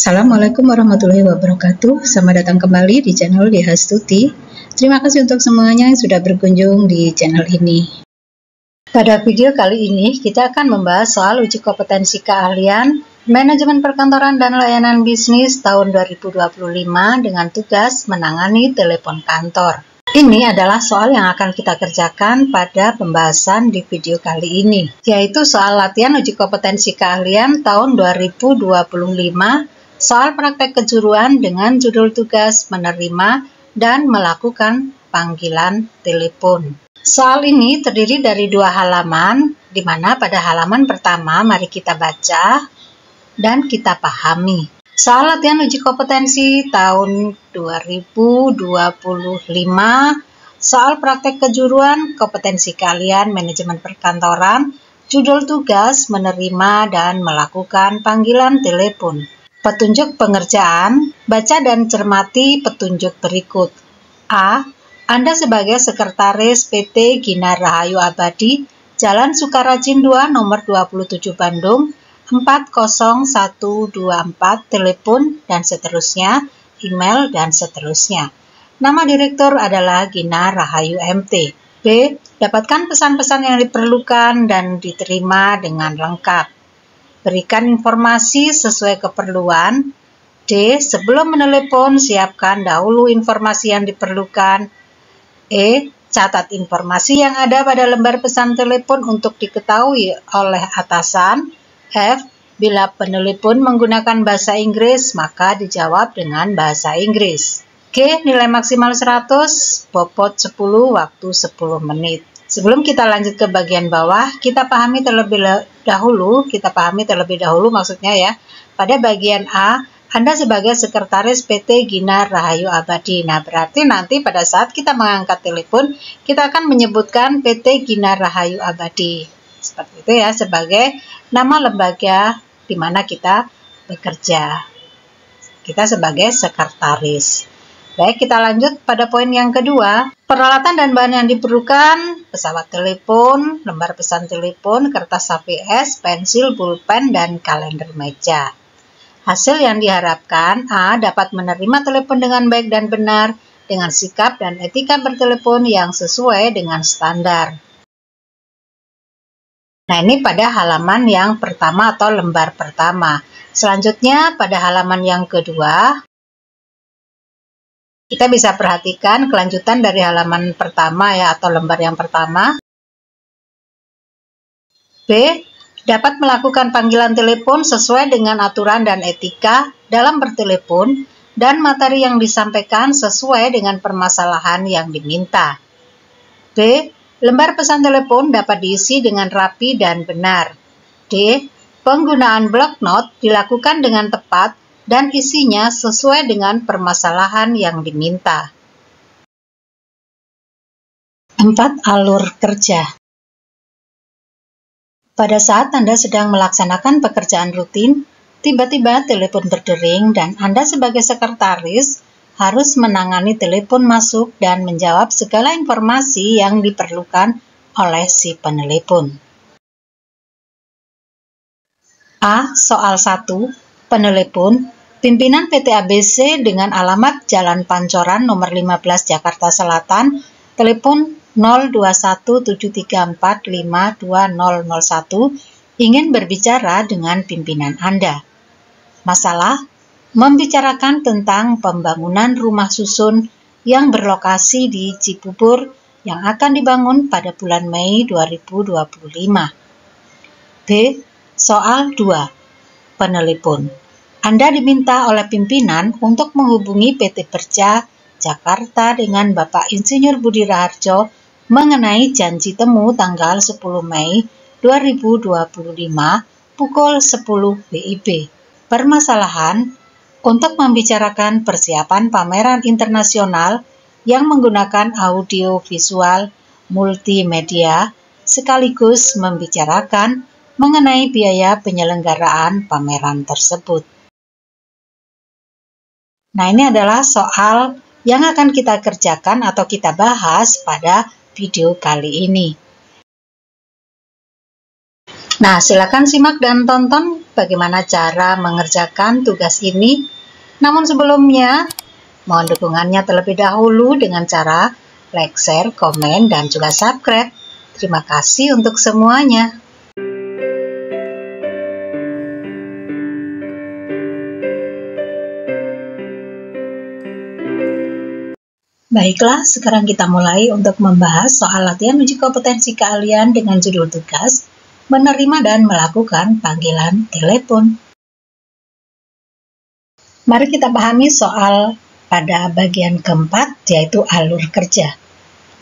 Assalamualaikum warahmatullahi wabarakatuh. Selamat datang kembali di channel Diha Stuti. Terima kasih untuk semuanya yang sudah berkunjung di channel ini. Pada video kali ini kita akan membahas soal uji kompetensi keahlian manajemen perkantoran dan layanan bisnis tahun 2025 dengan tugas menangani telepon kantor. Ini adalah soal yang akan kita kerjakan pada pembahasan di video kali ini, yaitu soal latihan uji kompetensi keahlian tahun 2025, soal praktek kejuruan dengan judul tugas menerima dan melakukan panggilan telepon. Soal ini terdiri dari 2 halaman, di mana pada halaman pertama mari kita baca dan kita pahami. Soal latihan uji kompetensi tahun 2025, soal praktek kejuruan kompetensi keahlian manajemen perkantoran, judul tugas menerima dan melakukan panggilan telepon. Petunjuk pengerjaan, baca dan cermati petunjuk berikut. A. Anda sebagai sekretaris PT Gina Rahayu Abadi, Jalan Sukarajin 2, nomor 27 Bandung, 40124, telepon, dan seterusnya, email, dan seterusnya. Nama direktur adalah Gina Rahayu MT. B. Dapatkan pesan-pesan yang diperlukan dan diterima dengan lengkap. Berikan informasi sesuai keperluan. D. Sebelum menelepon, siapkan dahulu informasi yang diperlukan. E. Catat informasi yang ada pada lembar pesan telepon untuk diketahui oleh atasan. F. Bila penelepon menggunakan bahasa Inggris, maka dijawab dengan bahasa Inggris. G. Nilai maksimal 100, bobot 10, waktu 10 menit. Sebelum kita lanjut ke bagian bawah, kita pahami terlebih dahulu maksudnya ya. Pada bagian A, Anda sebagai sekretaris PT Gina Rahayu Abadi. Nah, berarti nanti pada saat kita mengangkat telepon, kita akan menyebutkan PT Gina Rahayu Abadi. Seperti itu ya, sebagai nama lembaga di mana kita bekerja. Kita sebagai sekretaris. Baik, kita lanjut pada poin yang kedua. Peralatan dan bahan yang diperlukan, pesawat telepon, lembar pesan telepon, kertas HVS, pensil, pulpen, dan kalender meja. Hasil yang diharapkan, A. Dapat menerima telepon dengan baik dan benar, dengan sikap dan etika bertelepon yang sesuai dengan standar. Nah, ini pada halaman yang pertama atau lembar pertama. Selanjutnya, pada halaman yang kedua, kita bisa perhatikan kelanjutan dari halaman pertama ya, atau lembar yang pertama. B. Dapat melakukan panggilan telepon sesuai dengan aturan dan etika dalam bertelepon dan materi yang disampaikan sesuai dengan permasalahan yang diminta. B. Lembar pesan telepon dapat diisi dengan rapi dan benar. D. Penggunaan blok not dilakukan dengan tepat dan isinya sesuai dengan permasalahan yang diminta. 4. Alur kerja. Pada saat Anda sedang melaksanakan pekerjaan rutin, tiba-tiba telepon berdering dan Anda sebagai sekretaris harus menangani telepon masuk dan menjawab segala informasi yang diperlukan oleh si penelepon. A. Soal 1. Penelepon, pimpinan PT ABC dengan alamat Jalan Pancoran nomor 15 Jakarta Selatan, telepon 021734520001, ingin berbicara dengan pimpinan Anda. Masalah, membicarakan tentang pembangunan rumah susun yang berlokasi di Cibubur yang akan dibangun pada bulan Mei 2025. B. Soal 2. Penelepon. Anda diminta oleh pimpinan untuk menghubungi PT Berja Jakarta dengan Bapak Insinyur Budi Raharjo mengenai janji temu tanggal 10 Mei 2025 pukul 10 WIB. Permasalahan, untuk membicarakan persiapan pameran internasional yang menggunakan audio visual multimedia sekaligus membicarakan mengenai biaya penyelenggaraan pameran tersebut. Nah, ini adalah soal yang akan kita kerjakan atau kita bahas pada video kali ini. Nah, silakan simak dan tonton bagaimana cara mengerjakan tugas ini. Namun sebelumnya, mohon dukungannya terlebih dahulu dengan cara like, share, komen, dan juga subscribe. Terima kasih untuk semuanya. Baiklah, sekarang kita mulai untuk membahas soal latihan uji kompetensi keahlian dengan judul tugas menerima dan melakukan panggilan telepon. Mari kita pahami soal pada bagian keempat, yaitu alur kerja.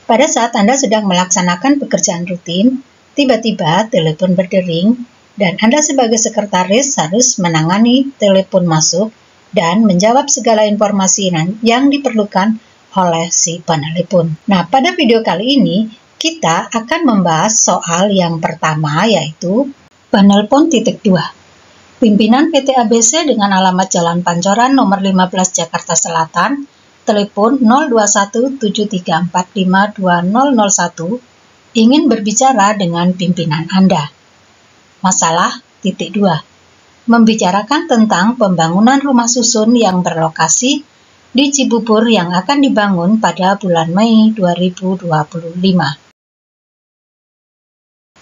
Pada saat Anda sedang melaksanakan pekerjaan rutin, tiba-tiba telepon berdering, dan Anda sebagai sekretaris harus menangani telepon masuk dan menjawab segala informasi yang diperlukan oleh si penelepon. Nah, pada video kali ini, kita akan membahas soal yang pertama, yaitu penelpon titik 2. Pimpinan PT ABC dengan alamat Jalan Pancoran nomor 15 Jakarta Selatan, telepon 0217345201, ingin berbicara dengan pimpinan Anda. Masalah titik 2. Membicarakan tentang pembangunan rumah susun yang berlokasi di Cibubur yang akan dibangun pada bulan Mei 2025.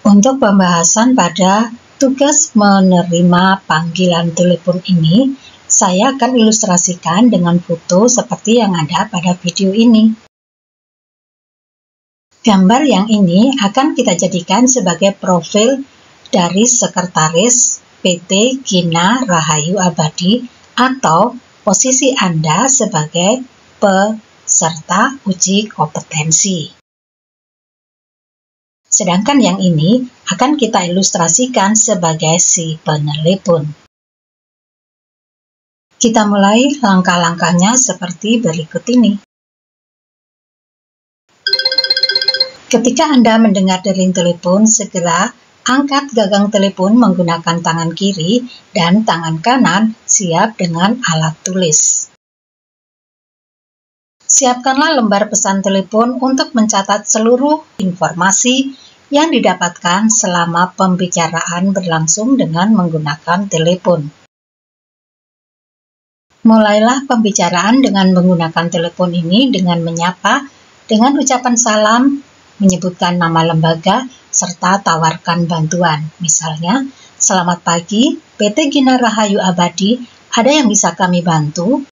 Untuk pembahasan pada tugas menerima panggilan telepon ini, saya akan ilustrasikan dengan foto seperti yang ada pada video ini. Gambar yang ini akan kita jadikan sebagai profil dari sekretaris PT Gina Rahayu Abadi atau posisi Anda sebagai peserta uji kompetensi. Sedangkan yang ini akan kita ilustrasikan sebagai si penelepon. Kita mulai langkah-langkahnya seperti berikut ini. Ketika Anda mendengar dering telepon, segera angkat gagang telepon menggunakan tangan kiri dan tangan kanan siap dengan alat tulis. Siapkanlah lembar pesan telepon untuk mencatat seluruh informasi yang didapatkan selama pembicaraan berlangsung dengan menggunakan telepon. Mulailah pembicaraan dengan menggunakan telepon ini dengan menyapa, dengan ucapan salam, menyebutkan nama lembaga, serta tawarkan bantuan. Misalnya, selamat pagi, PT Gina Rahayu Abadi, ada yang bisa kami bantu?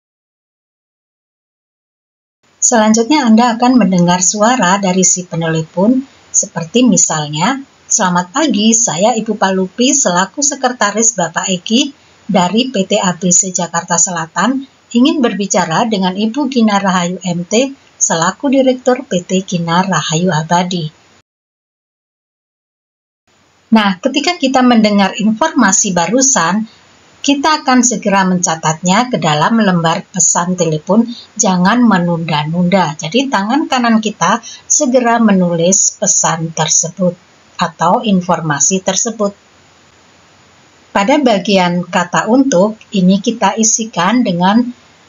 Selanjutnya Anda akan mendengar suara dari si penelepon, seperti misalnya, selamat pagi, saya Ibu Palupi selaku sekretaris Bapak Eki dari PT ABC Jakarta Selatan ingin berbicara dengan Ibu Gina Rahayu MT selaku Direktur PT Gina Rahayu Abadi. Nah, ketika kita mendengar informasi barusan, kita akan segera mencatatnya ke dalam lembar pesan telepon, jangan menunda-nunda. Jadi tangan kanan kita segera menulis pesan tersebut atau informasi tersebut. Pada bagian kata untuk, ini kita isikan dengan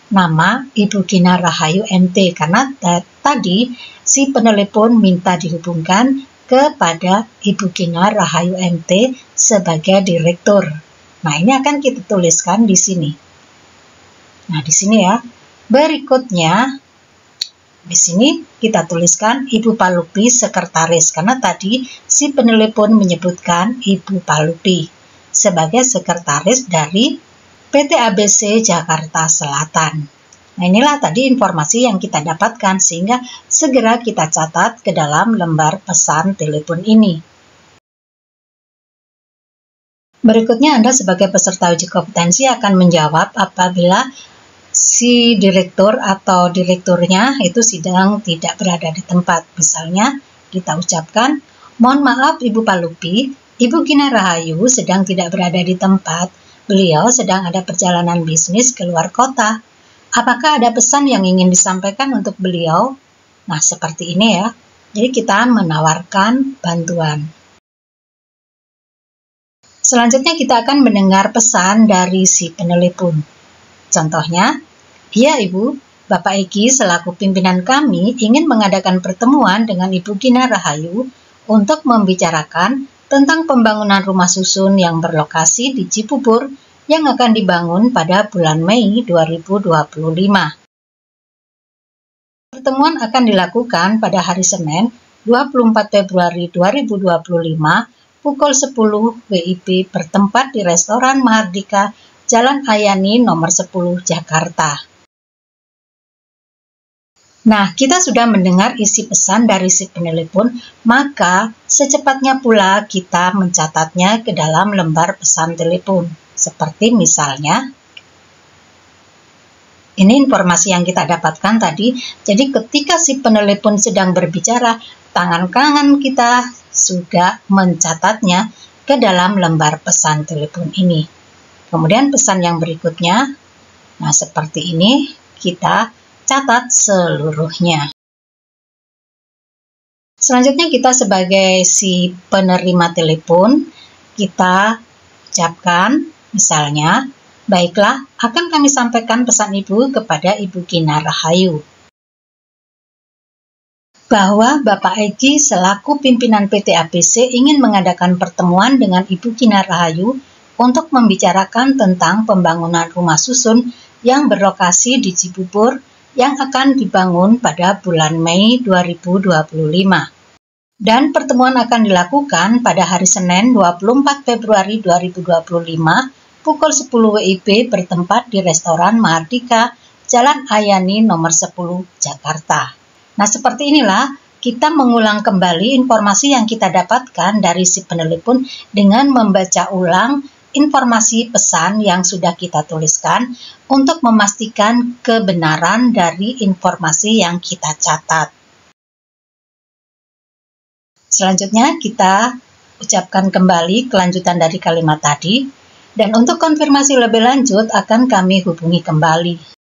nama Ibu Gina Rahayu MT, karena tadi si penelepon minta dihubungkan kepada Ibu Gina Rahayu MT sebagai direktur. Nah, ini akan kita tuliskan di sini. Nah, di sini ya. Berikutnya, di sini kita tuliskan Ibu Palupi sekretaris, karena tadi si penelepon menyebutkan Ibu Palupi sebagai sekretaris dari PT ABC Jakarta Selatan. Nah, inilah tadi informasi yang kita dapatkan, sehingga segera kita catat ke dalam lembar pesan telepon ini. Berikutnya, Anda sebagai peserta uji kompetensi akan menjawab apabila si direktur atau direkturnya itu sedang tidak berada di tempat. Misalnya, kita ucapkan, mohon maaf Ibu Palupi, Ibu Gina Rahayu sedang tidak berada di tempat. Beliau sedang ada perjalanan bisnis ke luar kota. Apakah ada pesan yang ingin disampaikan untuk beliau? Nah, seperti ini ya. Jadi kita menawarkan bantuan. Selanjutnya kita akan mendengar pesan dari si penelepon. Contohnya, iya Ibu, Bapak Eki selaku pimpinan kami ingin mengadakan pertemuan dengan Ibu Gina Rahayu untuk membicarakan tentang pembangunan rumah susun yang berlokasi di Cibubur yang akan dibangun pada bulan Mei 2025. Pertemuan akan dilakukan pada hari Senin, 24 Februari 2025, pukul 10 WIB bertempat di Restoran Mahardika, Jalan Ayani nomor 10, Jakarta. Nah, kita sudah mendengar isi pesan dari si penelepon, maka secepatnya pula kita mencatatnya ke dalam lembar pesan telepon. Seperti misalnya, ini informasi yang kita dapatkan tadi, jadi ketika si penelepon sedang berbicara, tangan kanan kita sudah mencatatnya ke dalam lembar pesan telepon ini. Kemudian pesan yang berikutnya, nah seperti ini, kita catat seluruhnya. Selanjutnya kita sebagai si penerima telepon, kita ucapkan misalnya, baiklah, akan kami sampaikan pesan Ibu kepada Ibu Gina Rahayu. Bahwa Bapak Egi selaku pimpinan PT ABC ingin mengadakan pertemuan dengan Ibu Gina Rahayu untuk membicarakan tentang pembangunan rumah susun yang berlokasi di Cibubur yang akan dibangun pada bulan Mei 2025. Dan pertemuan akan dilakukan pada hari Senin 24 Februari 2025 pukul 10 WIB bertempat di Restoran Mahardika, Jalan Ayani nomor 10, Jakarta. Nah, seperti inilah kita mengulang kembali informasi yang kita dapatkan dari si penelepon dengan membaca ulang informasi pesan yang sudah kita tuliskan untuk memastikan kebenaran dari informasi yang kita catat. Selanjutnya kita ucapkan kembali kelanjutan dari kalimat tadi, dan untuk konfirmasi lebih lanjut akan kami hubungi kembali.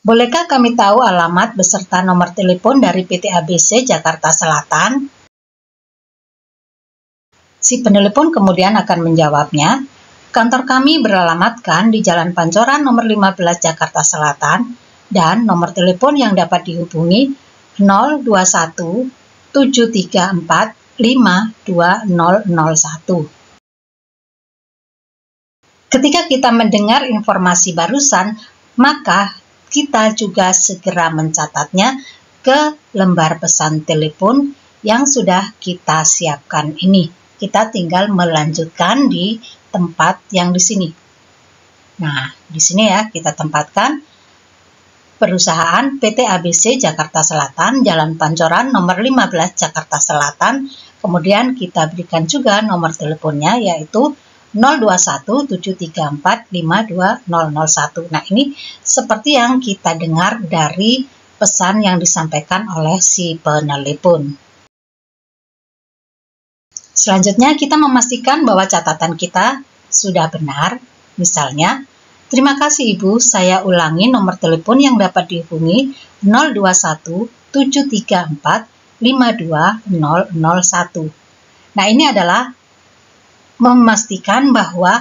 Bolehkah kami tahu alamat beserta nomor telepon dari PT ABC Jakarta Selatan? Si penelepon kemudian akan menjawabnya, kantor kami beralamatkan di Jalan Pancoran nomor 15 Jakarta Selatan dan nomor telepon yang dapat dihubungi 021 734 52001. Ketika kita mendengar informasi barusan, maka kita juga segera mencatatnya ke lembar pesan telepon yang sudah kita siapkan ini. Kita tinggal melanjutkan di tempat yang di sini. Nah, di sini ya kita tempatkan perusahaan PT ABC Jakarta Selatan, Jalan Pancoran nomor 15 Jakarta Selatan. Kemudian kita berikan juga nomor teleponnya yaitu 021 734 52001. Nah, ini seperti yang kita dengar dari pesan yang disampaikan oleh si penelepon. Selanjutnya kita memastikan bahwa catatan kita sudah benar. Misalnya, terima kasih Ibu, saya ulangi nomor telepon yang dapat dihubungi 021 734 52001. Nah, ini adalah memastikan bahwa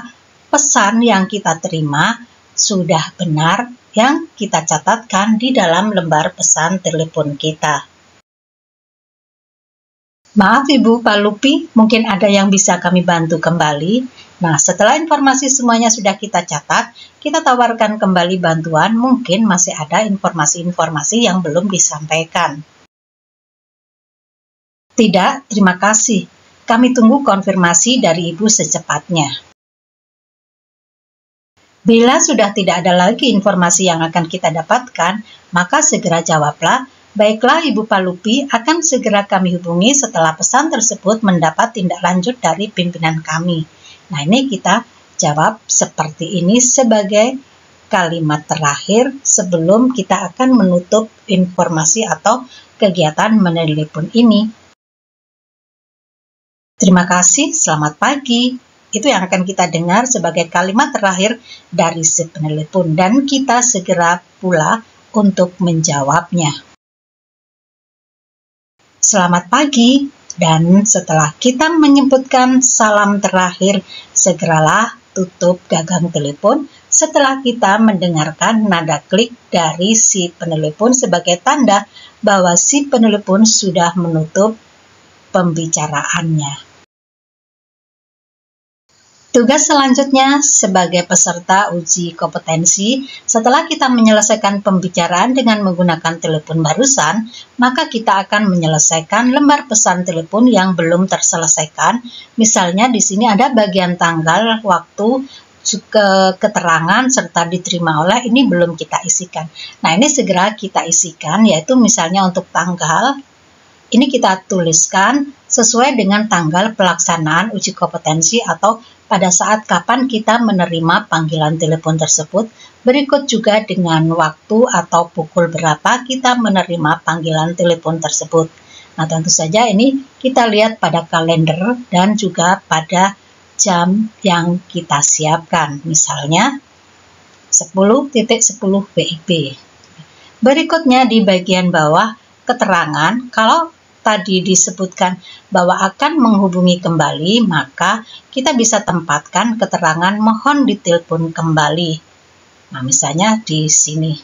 pesan yang kita terima sudah benar yang kita catatkan di dalam lembar pesan telepon kita. Maaf Ibu, Pak Lupi, mungkin ada yang bisa kami bantu kembali. Nah, setelah informasi semuanya sudah kita catat, kita tawarkan kembali bantuan, mungkin masih ada informasi-informasi yang belum disampaikan. Tidak, terima kasih. Kami tunggu konfirmasi dari Ibu secepatnya. Bila sudah tidak ada lagi informasi yang akan kita dapatkan, maka segera jawablah, baiklah Ibu Palupi, akan segera kami hubungi setelah pesan tersebut mendapat tindak lanjut dari pimpinan kami. Nah, ini kita jawab seperti ini sebagai kalimat terakhir sebelum kita akan menutup informasi atau kegiatan menelepon ini. Terima kasih, selamat pagi. Itu yang akan kita dengar sebagai kalimat terakhir dari si penelepon dan kita segera pula untuk menjawabnya. Selamat pagi, dan setelah kita menyebutkan salam terakhir, segeralah tutup gagang telepon setelah kita mendengarkan nada klik dari si penelepon sebagai tanda bahwa si penelepon sudah menutup pembicaraannya. Tugas selanjutnya sebagai peserta uji kompetensi, setelah kita menyelesaikan pembicaraan dengan menggunakan telepon barusan, maka kita akan menyelesaikan lembar pesan telepon yang belum terselesaikan. Misalnya di sini ada bagian tanggal, waktu, keterangan, serta diterima oleh, ini belum kita isikan. Nah, ini segera kita isikan, yaitu misalnya untuk tanggal, ini kita tuliskan sesuai dengan tanggal pelaksanaan uji kompetensi atau pada saat kapan kita menerima panggilan telepon tersebut. Berikut juga dengan waktu atau pukul berapa kita menerima panggilan telepon tersebut. Nah, tentu saja ini kita lihat pada kalender dan juga pada jam yang kita siapkan. Misalnya 10.10 WIB. Berikutnya di bagian bawah keterangan, kalau tadi disebutkan bahwa akan menghubungi kembali, maka kita bisa tempatkan keterangan mohon ditelepon kembali. Nah, misalnya di sini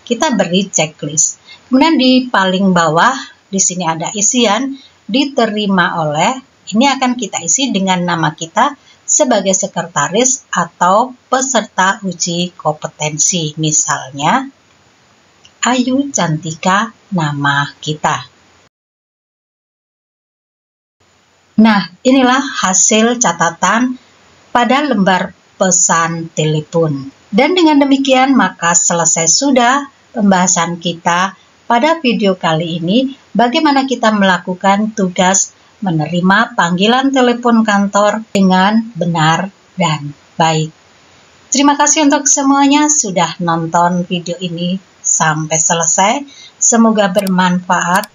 kita beri checklist. Kemudian di paling bawah di sini ada isian diterima oleh. Ini akan kita isi dengan nama kita sebagai sekretaris atau peserta uji kompetensi. Misalnya Ayu Cantika nama kita. Nah, inilah hasil catatan pada lembar pesan telepon. Dan dengan demikian, maka selesai sudah pembahasan kita pada video kali ini, bagaimana kita melakukan tugas menerima panggilan telepon kantor dengan benar dan baik. Terima kasih untuk semuanya sudah nonton video ini sampai selesai. Semoga bermanfaat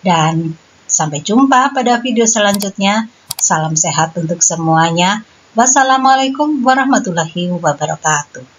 dan sampai jumpa pada video selanjutnya. Salam sehat untuk semuanya. Wassalamualaikum warahmatullahi wabarakatuh.